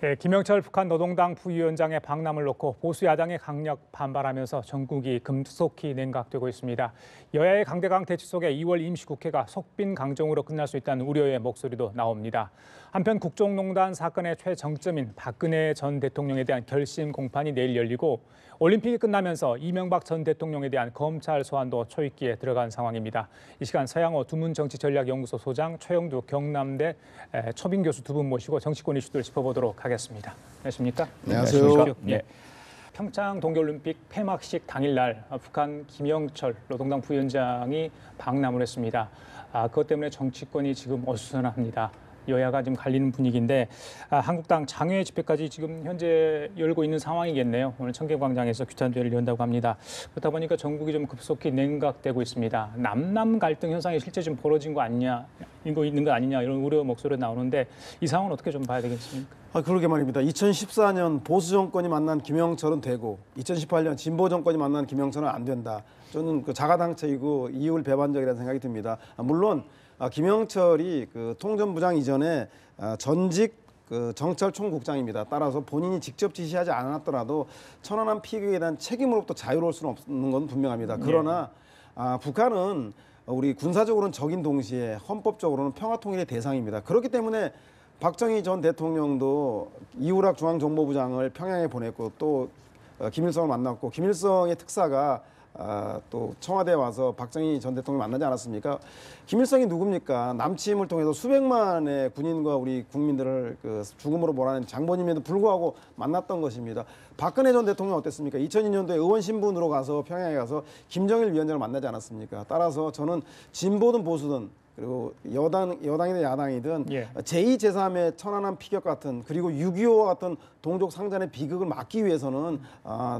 네, 김영철 북한 노동당 부위원장의 방남을 놓고 보수 야당이 강력 반발하면서 전국이 급속히 냉각되고 있습니다. 여야의 강대강 대치 속에 2월 임시국회가 속빈 강정으로 끝날 수 있다는 우려의 목소리도 나옵니다. 한편 국정농단 사건의 최정점인 박근혜 전 대통령에 대한 결심 공판이 내일 열리고 올림픽이 끝나면서 이명박 전 대통령에 대한 검찰 소환도 초입기에 들어간 상황입니다. 이 시간 서양호 두문정치전략연구소 소장, 최영두 경남대 초빙 교수 두 분 모시고 정치권 이슈들 짚어보도록 하겠습니다. 안녕하십니까? 안녕하세요. 네. 평창 동계올림픽 폐막식 당일날 북한 김영철 노동당 부위원장이 방남을 했습니다. 그것 때문에 정치권이 지금 어수선합니다. 여야가 지금 갈리는 분위기인데 한국당 장외 집회까지 지금 현재 열고 있는 상황이겠네요. 오늘 청계광장에서 규탄대회를 연다고 합니다. 그렇다 보니까 전국이 좀 급속히 냉각되고 있습니다. 남남 갈등 현상이 실제 좀 벌어진 거 아니냐, 있는 거 아니냐 이런 우려 목소리가 나오는데 이 상황은 어떻게 좀 봐야 되겠습니까? 그러게 말입니다. 2014년 보수 정권이 만난 김영철은 되고 2018년 진보 정권이 만난 김영철은 안 된다. 저는 그 자가당착이고 이율 배반적이라는 생각이 듭니다. 물론 김영철이 그 통전부장 이전에 전직 그 정찰 총국장입니다. 따라서 본인이 직접 지시하지 않았더라도 천안함 피격에 대한 책임으로부터 자유로울 수는 없는 건 분명합니다. 그러나 북한은 우리 군사적으로는 적인 동시에 헌법적으로는 평화통일의 대상입니다. 그렇기 때문에 박정희 전 대통령도 이우락 중앙정보부장을 평양에 보냈고 또 김일성을 만났고 김일성의 특사가 또 청와대에 와서 박정희 전 대통령 만나지 않았습니까? 김일성이 누굽니까? 남침을 통해서 수백만의 군인과 우리 국민들을 그 죽음으로 몰아낸 장본인에도 불구하고 만났던 것입니다. 박근혜 전 대통령 어땠습니까? 2002년도에 의원 신분으로 가서 평양에 가서 김정일 위원장을 만나지 않았습니까? 따라서 저는 진보든 보수든 그리고 여당이든 야당이든 제2, 제3의 천안함 피격 같은 그리고 6.25와 같은 동족 상잔의 비극을 막기 위해서는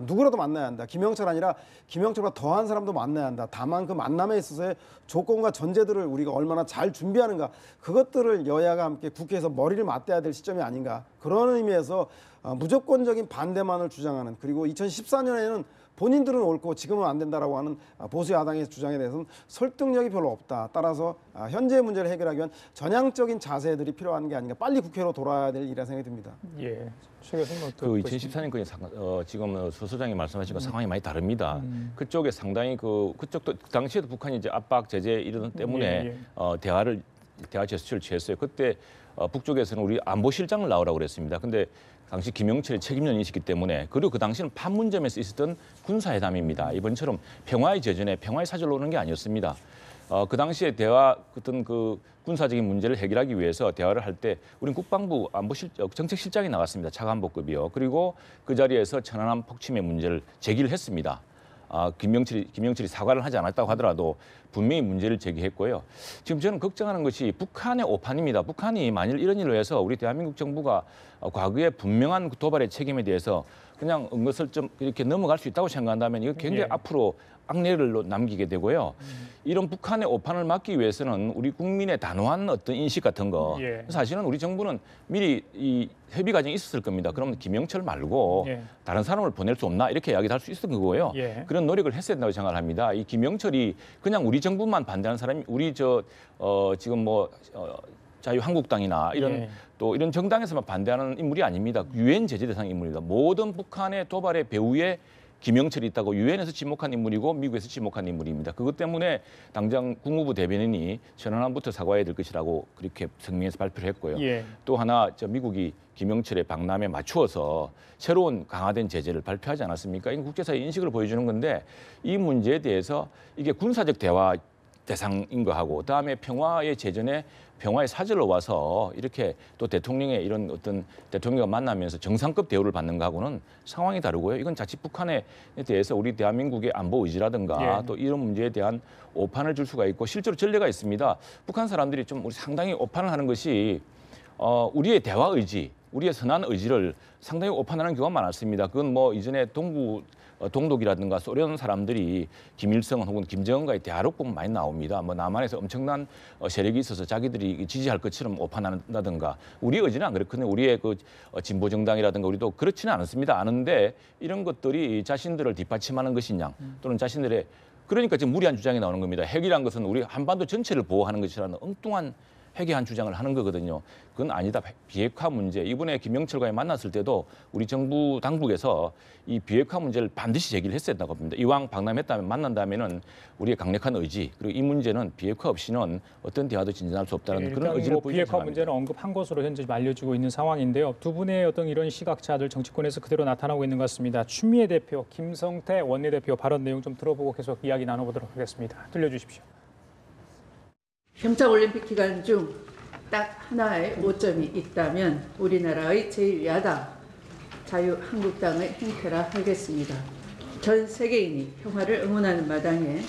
누구라도 만나야 한다. 김영철 아니라 김영철보다 더한 사람도 만나야 한다. 다만 그 만남에 있어서의 조건과 전제들을 우리가 얼마나 잘 준비하는가 그것들을 여야가 함께 국회에서 머리를 맞대야 될 시점이 아닌가. 그런 의미에서 무조건적인 반대만을 주장하는 그리고 2014년에는 본인들은 옳고 지금은 안 된다라고 하는 보수 야당의 주장에 대해서는 설득력이 별로 없다. 따라서 현재 문제를 해결하기 위한 전향적인 자세들이 필요한 게 아닌가. 빨리 국회로 돌아야 될 일이라 생각이 듭니다. 예. 최 교수님 그 2014년 지금 소 소장이 말씀하신 것 상황이 많이 다릅니다. 그쪽에 상당히 그쪽도 그 당시에도 북한이 이제 압박 제재 이런 때문에 대화 제스처를 취했어요. 그때 북쪽에서는 우리 안보실장을 나오라고 그랬습니다. 근데 당시 김영철이 책임론이시기 때문에 그리고 그 당시는 판문점에서 있었던 군사회담입니다. 이번처럼 평화의 제전에 평화의 사절로 오는 게 아니었습니다. 그 당시에 어떤 그 군사적인 문제를 해결하기 위해서 대화를 할 때 우린 국방부 정책실장이 나갔습니다. 차관보급이요. 그리고 그 자리에서 천안함 폭침의 문제를 제기를 했습니다. 김영철이 사과를 하지 않았다고 하더라도 분명히 문제를 제기했고요. 지금 저는 걱정하는 것이 북한의 오판입니다. 북한이 만일 이런 일을 해서 우리 대한민국 정부가 과거에 분명한 도발의 책임에 대해서 그냥 은근슬쩍 이렇게 넘어갈 수 있다고 생각한다면 이거 굉장히 앞으로 악례를 남기게 되고요. 이런 북한의 오판을 막기 위해서는 우리 국민의 단호한 어떤 인식 같은 거 사실은 우리 정부는 미리 이 협의 과정이 있었을 겁니다. 그러면 김영철 말고 다른 사람을 보낼 수 없나 이렇게 이야기를 할 수 있었던 거고요. 그런 노력을 했어야 된다고 생각을 합니다. 이 김영철이 그냥 우리 정부만 반대하는 사람이 우리 지금 자유한국당이나 이런 또 이런 정당에서만 반대하는 인물이 아닙니다. 유엔 제재 대상 인물입니다. 모든 북한의 도발의 배후에 김영철이 있다고 유엔에서 지목한 인물이고 미국에서 지목한 인물입니다. 그것 때문에 당장 국무부 대변인이 천안함부터 사과해야 될 것이라고 그렇게 성명에서 발표를 했고요. 또 하나 미국이 김영철의 방남에 맞추어서 새로운 강화된 제재를 발표하지 않았습니까? 이건 국제사회 인식을 보여주는 건데 이 문제에 대해서 이게 군사적 대화 대상인 거하고 그다음에 평화의 제전에 평화의 사절로 와서 이렇게 또 대통령의 이런 어떤 대통령과 만나면서 정상급 대우를 받는 거하고는 상황이 다르고요. 이건 자칫 북한에 대해서 우리 대한민국의 안보 의지라든가 또 이런 문제에 대한 오판을 줄 수가 있고 실제로 전례가 있습니다. 북한 사람들이 좀 우리 상당히 오판을 하는 것이 우리의 대화 의지, 우리의 선한 의지를 상당히 오판하는 경우가 많았습니다. 그건 이전에 동독이라든가 소련 사람들이 김일성 혹은 김정은과의 대화록 보면 많이 나옵니다. 남한에서 엄청난 세력이 있어서 자기들이 지지할 것처럼 오판한다든가 우리 의지는 안 그렇거든요. 우리의 진보 정당이라든가 우리도 그렇지는 않습니다. 아는데 이런 것들이 자신들을 뒷받침하는 것이냐 또는 자신들의 그러니까 지금 무리한 주장이 나오는 겁니다. 핵이란 것은 우리 한반도 전체를 보호하는 것이라는 엉뚱한 회귀한 주장을 하는 거거든요. 그건 아니다. 비핵화 문제. 이번에 김영철과의 만났을 때도 우리 정부 당국에서 이 비핵화 문제를 반드시 제기를 했어야 된다고 봅니다. 이왕 방남했다면 만난다면은 우리의 강력한 의지 그리고 이 문제는 비핵화 없이는 어떤 대화도 진전할 수 없다는 그런 의지를 뭐 보이는 비핵화 상황입니다. 문제는 언급한 것으로 현재 알려지고 있는 상황인데요. 두 분의 어떤 이런 시각차들 정치권에서 그대로 나타나고 있는 것 같습니다. 추미애 대표, 김성태 원내대표 발언 내용 좀 들어보고 계속 이야기 나눠보도록 하겠습니다. 들려주십시오. 평창올림픽 기간 중 딱 하나의 오점이 있다면 우리나라의 제1야당 자유한국당의 행태라 하겠습니다. 전 세계인이 평화를 응원하는 마당에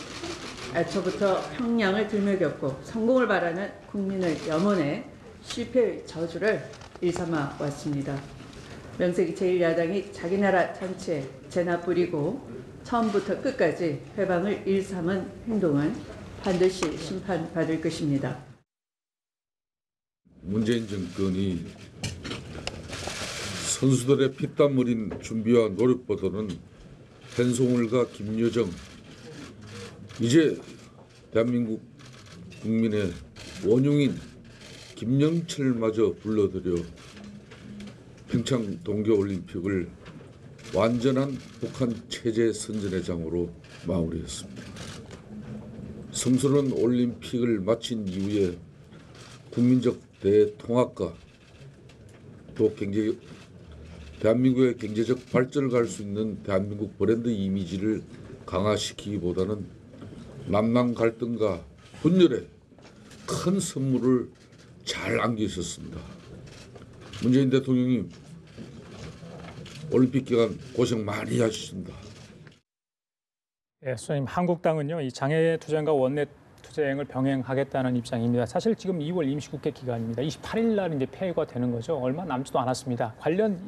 애초부터 평양을 들먹였고 성공을 바라는 국민의 염원에 실패의 저주를 일삼아 왔습니다. 명색이 제1야당이 자기 나라 전체에 재나 뿌리고 처음부터 끝까지 회방을 일삼은 행동은 반드시 심판받을 것입니다. 문재인 정권이 선수들의 피땀 흘린 준비와 노력보다는 hen송을과 김여정, 이제 대한민국 국민의 원흉인 김영철마저 불러들여 평창 동계올림픽을 완전한 북한 체제 선전의 장으로 마무리했습니다. 성스러운 올림픽을 마친 이후에 국민적 대통합과 또 대한민국의 경제적 발전을 갈 수 있는 대한민국 브랜드 이미지를 강화시키기보다는 남남 갈등과 분열에 큰 선물을 잘 안기셨습니다. 문재인 대통령님 올림픽 기간 고생 많이 하셨습니다. 예, 수장님, 한국당은요, 이 장애투쟁과 원내투쟁을 병행하겠다는 입장입니다. 사실 지금 2월 임시국회 기간입니다. 28일 날 이제 폐회가 되는 거죠. 얼마 남지도 않았습니다. 관련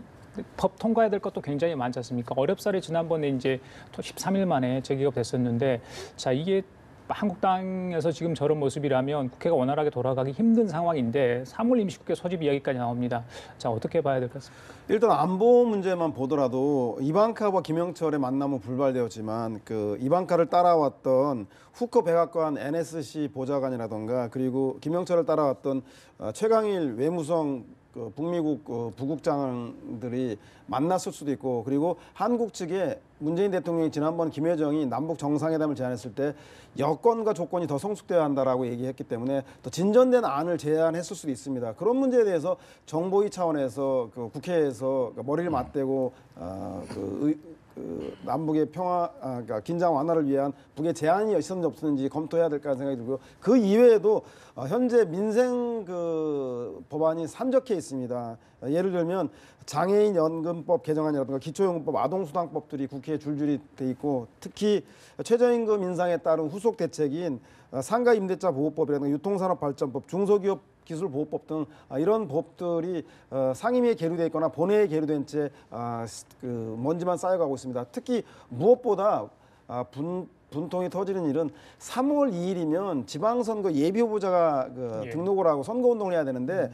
법 통과해야 될 것도 굉장히 많지 않습니까? 어렵사리 지난번에 이제 13일 만에 재개가 됐었는데, 자, 이게 한국당에서 지금 저런 모습이라면 국회가 원활하게 돌아가기 힘든 상황인데 3월 임시국회 소집 이야기까지 나옵니다. 자, 어떻게 봐야 될 것 같습니까? 일단 안보 문제만 보더라도 이방카와 김영철의 만남은 불발되었지만 그 이방카를 따라왔던 후커 백악관 NSC 보좌관이라던가 그리고 김영철을 따라왔던 최강일 외무성 북미국 부국장들이 만났을 수도 있고 그리고 한국 측에 문재인 대통령이 지난번 김여정이 남북 정상회담을 제안했을 때 여건과 조건이 더 성숙되어야 한다라고 얘기했기 때문에 더 진전된 안을 제안했을 수도 있습니다. 그런 문제에 대해서 정보위 차원에서 국회에서 머리를 맞대고 남북의 평화, 그러니까 긴장 완화를 위한 북의 제안이 있었는지 없었는지 검토해야 될 거라는 생각이 들고요. 그 이외에도 현재 민생 법안이 산적해 있습니다. 예를 들면 장애인 연금법 개정안이라든가 기초연금법, 아동수당법들이 국회에 줄줄이 돼 있고 특히 최저임금 인상에 따른 후속 대책인 상가임대차 보호법이라든가 유통산업발전법, 중소기업 기술보호법 등 이런 법들이 상임위에 계류돼 있거나 본회의에 계류된 채 먼지만 쌓여가고 있습니다. 특히 무엇보다 분통이 터지는 일은 3월 2일이면 지방선거 예비후보자가 등록을 하고 선거운동을 해야 되는데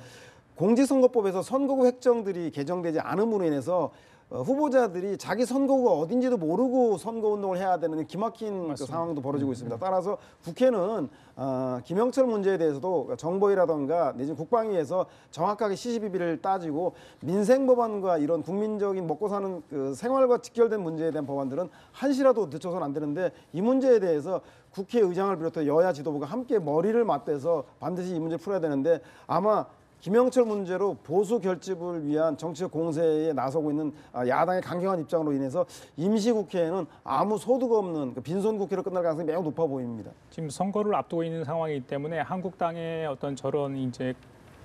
공직선거법에서 선거구 획정들이 개정되지 않음으로 인해서 후보자들이 자기 선거구가 어딘지도 모르고 선거운동을 해야 되는 기막힌 상황도 벌어지고 있습니다. 따라서 국회는 김영철 문제에 대해서도 정보위라든가 내지는 국방위에서 정확하게 시시비비를 따지고 민생 법안과 이런 국민적인 먹고 사는 생활과 직결된 문제에 대한 법안들은 한시라도 늦춰서는 안 되는데 이 문제에 대해서 국회의장을 비롯해 여야 지도부가 함께 머리를 맞대서 반드시 이 문제를 풀어야 되는데 아마 김영철 문제로 보수 결집을 위한 정치적 공세에 나서고 있는 야당의 강경한 입장으로 인해서 임시국회에는 아무 소득 없는 빈손국회로 끝날 가능성이 매우 높아 보입니다. 지금 선거를 앞두고 있는 상황이기 때문에 한국당의 어떤 저런 이제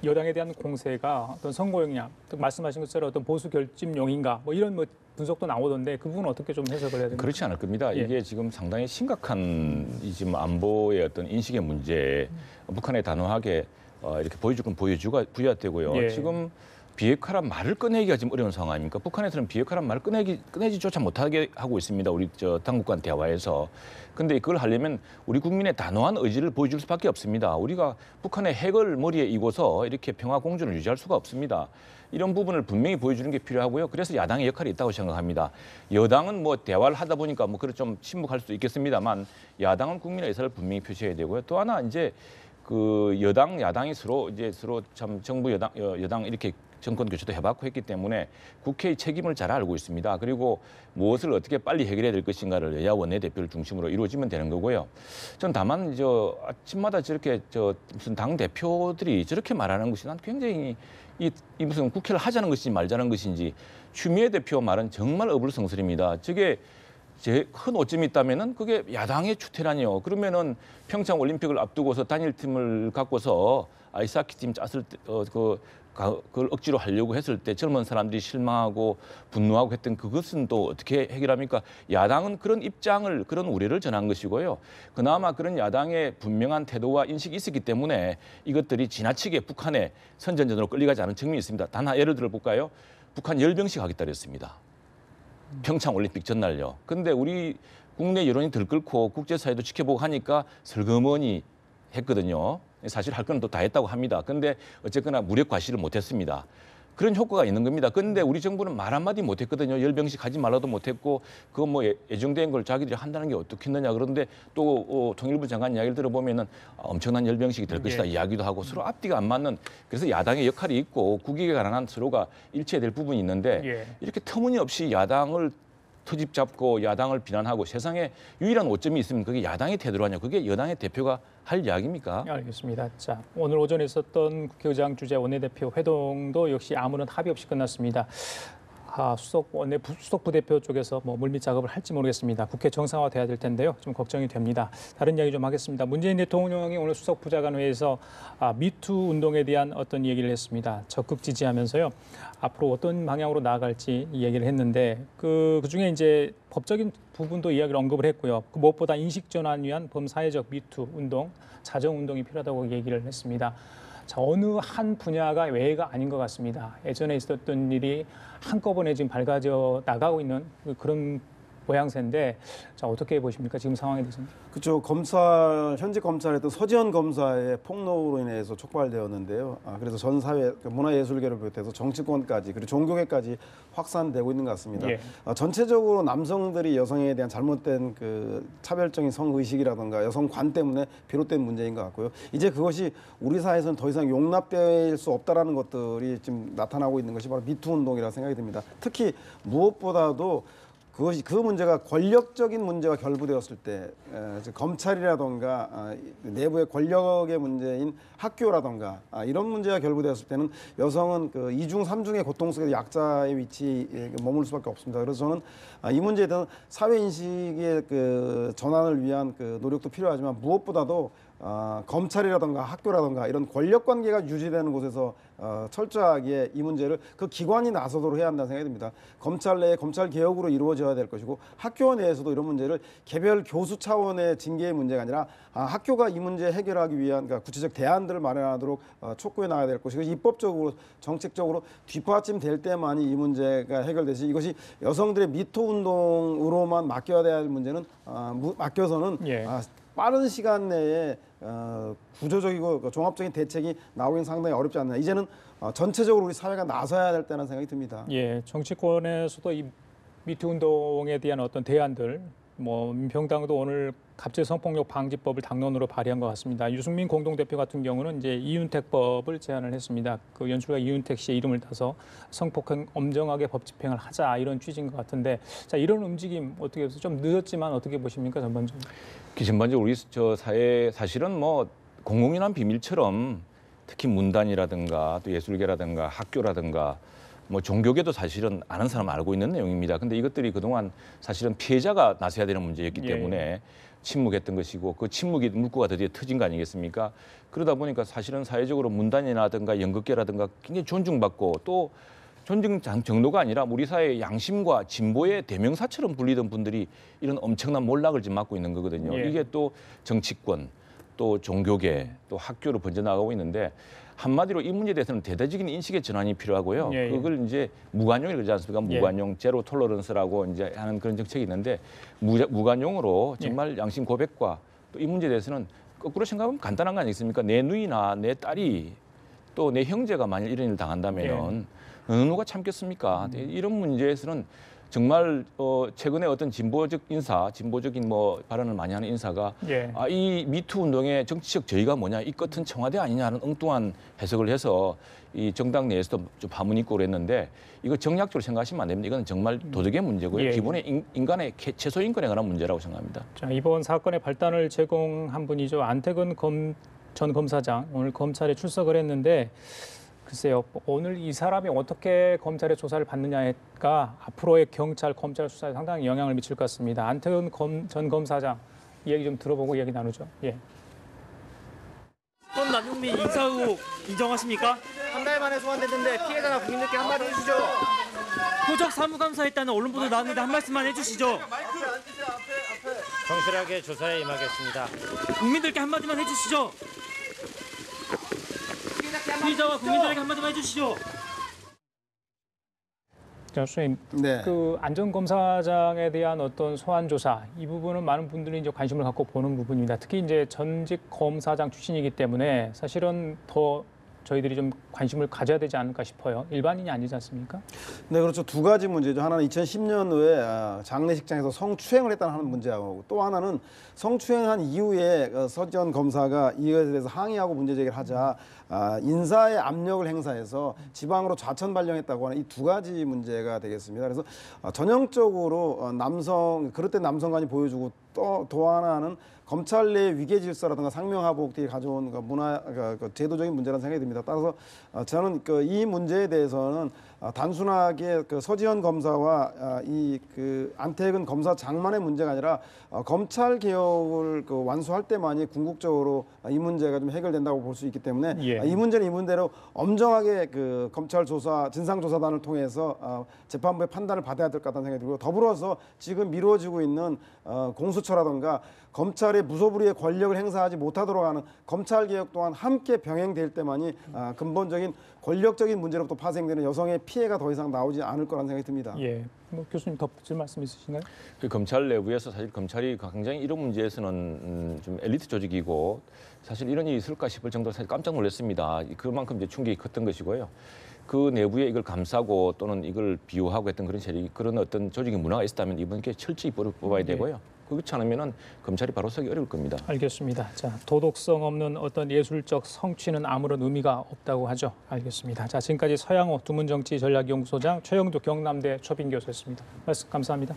여당에 대한 공세가 어떤 선거용이냐, 말씀하신 것처럼 어떤 보수 결집용인가, 뭐 이런 분석도 나오던데 그 부분은 어떻게 좀 해석을 해야 됩니까? 그렇지 않을 겁니다. 예. 이게 지금 상당히 심각한 지금 안보의 어떤 인식의 문제, 북한에 단호하게 이렇게 보여줄 건 보여야 되고요. 예. 지금 비핵화란 말을 꺼내기가 지금 어려운 상황 아닙니까? 북한에서는 비핵화란 말을 꺼내지조차 못하게 하고 있습니다. 우리 당국 간 대화에서. 근데 그걸 하려면 우리 국민의 단호한 의지를 보여줄 수밖에 없습니다. 우리가 북한의 핵을 머리에 이고서 이렇게 평화 공존을 유지할 수가 없습니다. 이런 부분을 분명히 보여주는 게 필요하고요. 그래서 야당의 역할이 있다고 생각합니다. 여당은 뭐 대화를 하다 보니까 뭐 그래 좀 침묵할 수도 있겠습니다만 야당은 국민의 의사를 분명히 표시해야 되고요. 또 하나 이제 그 여당 야당이 서로 참 정부 여당 이렇게 정권 교체도 해봤고 했기 때문에 국회의 책임을 잘 알고 있습니다. 그리고 무엇을 어떻게 빨리 해결해야 될 것인가를 여야 원내대표를 중심으로 이루어지면 되는 거고요. 전 다만 아침마다 저렇게 무슨 당 대표들이 저렇게 말하는 것이 난 굉장히 이 무슨 국회를 하자는 것인지 말자는 것인지 추미애 대표 말은 정말 어불성설입니다. 저게 제 큰 오점이 있다면은 그게 야당의 추태라니요. 그러면은 평창 올림픽을 앞두고서 단일 팀을 갖고서 아이스하키 팀 짰을 때 그걸 억지로 하려고 했을 때 젊은 사람들이 실망하고 분노하고 했던 그것은 또 어떻게 해결합니까? 야당은 그런 입장을 그런 우려를 전한 것이고요. 그나마 그런 야당의 분명한 태도와 인식이 있었기 때문에 이것들이 지나치게 북한의 선전전으로 끌려가지 않은 측면이 있습니다. 단 하나 예를 들어 볼까요? 북한 열병식 하겠다 그랬습니다. 평창 올림픽 전날요. 근데 우리 국내 여론이 들끓고 국제사회도 지켜보고 하니까 슬그머니 했거든요. 사실 할 건 또 다 했다고 합니다. 근데 어쨌거나 무력 과시를 못했습니다. 그런 효과가 있는 겁니다. 근데 우리 정부는 말 한마디 못했거든요. 열병식 하지 말라도 못했고 그거 뭐 예정된 걸 자기들이 한다는 게 어떻겠느냐. 그런데 또 통일부 장관 이야기를 들어보면은 엄청난 열병식이 될 것이다 이야기도 하고 서로 앞뒤가 안 맞는 그래서 야당의 역할이 있고 국익에 관한 서로가 일치해야 될 부분이 있는데 이렇게 터무니없이 야당을 터집 잡고 야당을 비난하고 세상에 유일한 오점이 있으면 그게 야당의 태도라냐. 그게 여당의 대표가 할 이야기입니까? 알겠습니다. 자, 오늘 오전에 있었던 국회의장 주재 원내대표 회동도 역시 아무런 합의 없이 끝났습니다. 수석 부대표 쪽에서 뭐 물밑 작업을 할지 모르겠습니다. 국회 정상화돼야 될 텐데요. 좀 걱정이 됩니다. 다른 이야기 좀 하겠습니다. 문재인 대통령이 오늘 수석 부장관회에서 미투 운동에 대한 어떤 얘기를 했습니다. 적극 지지하면서요. 앞으로 어떤 방향으로 나아갈지 얘기를 했는데 그 중에 이제 법적인 부분도 이야기를 언급을 했고요. 그 무엇보다 인식 전환 위한 범사회적 미투 운동, 자정 운동이 필요하다고 얘기를 했습니다. 자, 어느 한 분야가 외가 아닌 것 같습니다. 예전에 있었던 일이 한꺼번에 지금 밝아져 나가고 있는 그런 모양새인데, 자, 어떻게 보십니까? 지금 상황에 대해서는? 그렇죠. 현직 검찰했던 서지현 검사의 폭로로 인해서 촉발되었는데요. 그래서 전 사회, 문화예술계를 비롯해서 정치권까지 그리고 종교계까지 확산되고 있는 것 같습니다. 전체적으로 남성들이 여성에 대한 잘못된 그 차별적인 성의식이라든가 여성관 때문에 비롯된 문제인 것 같고요. 이제 그것이 우리 사회에서는 더 이상 용납될 수 없다라는 것들이 지금 나타나고 있는 것이 바로 미투 운동이라고 생각이 듭니다. 특히 무엇보다도 그 문제가 권력적인 문제가 결부되었을 때 검찰이라던가 내부의 권력의 문제인 학교라던가 이런 문제가 결부되었을 때는 여성은 그 2중, 3중의 고통 속에서 약자의 위치에 머물 수밖에 없습니다. 그래서 저는 이 문제에 대한 사회 인식의 그 전환을 위한 그 노력도 필요하지만 무엇보다도 검찰이라던가 학교라던가 이런 권력 관계가 유지되는 곳에서 철저하게 이 문제를 그 기관이 나서도록 해야 한다는 생각이 듭니다. 검찰 내에 검찰 개혁으로 이루어져야 될 것이고 학교 내에서도 이런 문제를 개별 교수 차원의 징계의 문제가 아니라 학교가 이 문제 해결하기 위한 그러니까 구체적 대안들을 마련하도록 촉구해 나가야 될 것이고 입법적으로 정책적으로 뒷받침될 때만이 이 문제가 해결되지 이것이 여성들의 미투 운동으로만 맡겨야 될 문제는 맡겨서는 빠른 시간 내에 구조적이고 종합적인 대책이 나오긴 상당히 어렵지 않나. 이제는 전체적으로 우리 사회가 나서야 될 때라는 생각이 듭니다. 정치권에서도 이 미투 운동에 대한 어떤 대안들, 뭐 민평당도 오늘 갑질 성폭력 방지법을 당론으로 발의한 것 같습니다. 유승민 공동대표 같은 경우는 이제 이윤택법을 제안을 했습니다. 그 연출가 이윤택 씨의 이름을 따서 성폭행 엄정하게 법 집행을 하자 이런 취지인 것 같은데, 자 이런 움직임 어떻게 해서 좀 늦었지만 어떻게 보십니까 전반적으로? 전반적으로 우리 사회 사실은 뭐 공공연한 비밀처럼 특히 문단이라든가 또 예술계라든가 학교라든가 뭐 종교계도 사실은 아는 사람 알고 있는 내용입니다. 근데 이것들이 그동안 사실은 피해자가 나서야 되는 문제였기 때문에 침묵했던 것이고 그 침묵이 물꼬가 드디어 터진 거 아니겠습니까? 그러다 보니까 사실은 사회적으로 문단이라든가 연극계라든가 굉장히 존중받고 또 존중 정도가 아니라 우리 사회의 양심과 진보의 대명사처럼 불리던 분들이 이런 엄청난 몰락을 지금 맞고 있는 거거든요. 이게 또 정치권, 또 종교계, 또 학교로 번져나가고 있는데 한마디로 이 문제에 대해서는 대대적인 인식의 전환이 필요하고요. 그걸 이제 무관용이라고 그러지 않습니까? 무관용, 제로 톨러런스라고 이제 하는 그런 정책이 있는데 무관용으로 정말 양심 고백과 또 이 문제에 대해서는 거꾸로 생각하면 간단한 거 아니겠습니까? 내 누이나 내 딸이 또 내 형제가 만약 이런 일을 당한다면은 어느 누가 참겠습니까? 이런 문제에서는 정말 최근에 어떤 진보적 인사, 진보적인 뭐 발언을 많이 하는 인사가 예. 이 미투 운동의 정치적 저희가 뭐냐, 이 끝은 청와대 아니냐는 엉뚱한 해석을 해서 이 정당 내에서도 좀 파문이 있고 그랬는데 이거 정략적으로 생각하시면 안 됩니다. 이건 정말 도덕의 문제고요. 예. 기본의 인간의 최소 인권에 관한 문제라고 생각합니다. 자, 이번 사건의 발단을 제공한 분이죠. 안태근 전 검사장 오늘 검찰에 출석을 했는데 글쎄요. 오늘 이 사람이 어떻게 검찰의 조사를 받느냐가 앞으로의 경찰, 검찰 수사에 상당히 영향을 미칠 것 같습니다. 안태근 전 검사장 이 얘기 좀 들어보고 이야기 나누죠. 예. 건 남용민 인사 의혹 인정하십니까? 한 달 만에 소환됐는데 피해자나 국민들께 한마디 해주시죠. 표적 사무감사했다는 언론 보도 나왔는데 한 말씀만 해주시죠. 성실하게 조사에 임하겠습니다. 국민들께 한마디만 해주시죠. 피의자와 국민들에게 한마디만 해주시죠. 교수님, 네. 그 안전 검사장에 대한 어떤 소환 조사 이 부분은 많은 분들이 이제 관심을 갖고 보는 부분입니다. 특히 이제 전직 검사장 출신이기 때문에 사실은 더 저희들이 좀 관심을 가져야 되지 않을까 싶어요. 일반인이 아니지 않습니까? 네, 그렇죠. 두 가지 문제죠. 하나는 2010년도에 장례식장에서 성추행을 했다는 하는 문제하고 또 하나는 성추행한 이후에 서지현 검사가 이것에 대해서 항의하고 문제 제기를 하자 인사의 압력을 행사해서 지방으로 좌천 발령했다고 하는 이 두 가지 문제가 되겠습니다. 그래서 전형적으로 그릇된 남성관이 보여주고 또 하나는 검찰 내 위계 질서라든가 상명하복들이 가져온 제도적인 문제라는 생각이 듭니다. 따라서 저는 이 문제에 대해서는 단순하게 서지현 검사와 안태근 검사장만의 문제가 아니라 검찰 개혁을 완수할 때만이 궁극적으로 이 문제가 좀 해결된다고 볼 수 있기 때문에 예. 이 문제는 이 문제로 엄정하게 검찰 조사 진상조사단을 통해서 재판부의 판단을 받아야 될 것 같다는 생각이 들고요. 더불어서 지금 미뤄지고 있는 공수처라든가 검찰의 무소불위의 권력을 행사하지 못하도록 하는 검찰 개혁 또한 함께 병행될 때만이 근본적인 권력적인 문제로부터 파생되는 여성의 피해가 더 이상 나오지 않을 거라는 생각이 듭니다. 예. 뭐 교수님 덧붙일 말씀 있으신가요? 그 검찰 내부에서 사실 검찰이 굉장히 이런 문제에서는 좀 엘리트 조직이고 사실 이런 일이 있을까 싶을 정도로 사실 깜짝 놀랐습니다. 그만큼 이제 충격이 컸던 것이고요. 그 내부에 이걸 감싸고 또는 이걸 비호하고 했던 그런 어떤 조직의 문화가 있었다면 이번 기회에 철저히 뽑아야 되고요. 그렇지 않으면은 검찰이 바로 서기 어려울 겁니다. 알겠습니다. 자, 도덕성 없는 어떤 예술적 성취는 아무런 의미가 없다고 하죠. 알겠습니다. 자, 지금까지 서양호 두문정치전략연구소장 최영두 경남대 초빙 교수였습니다. 말씀 감사합니다.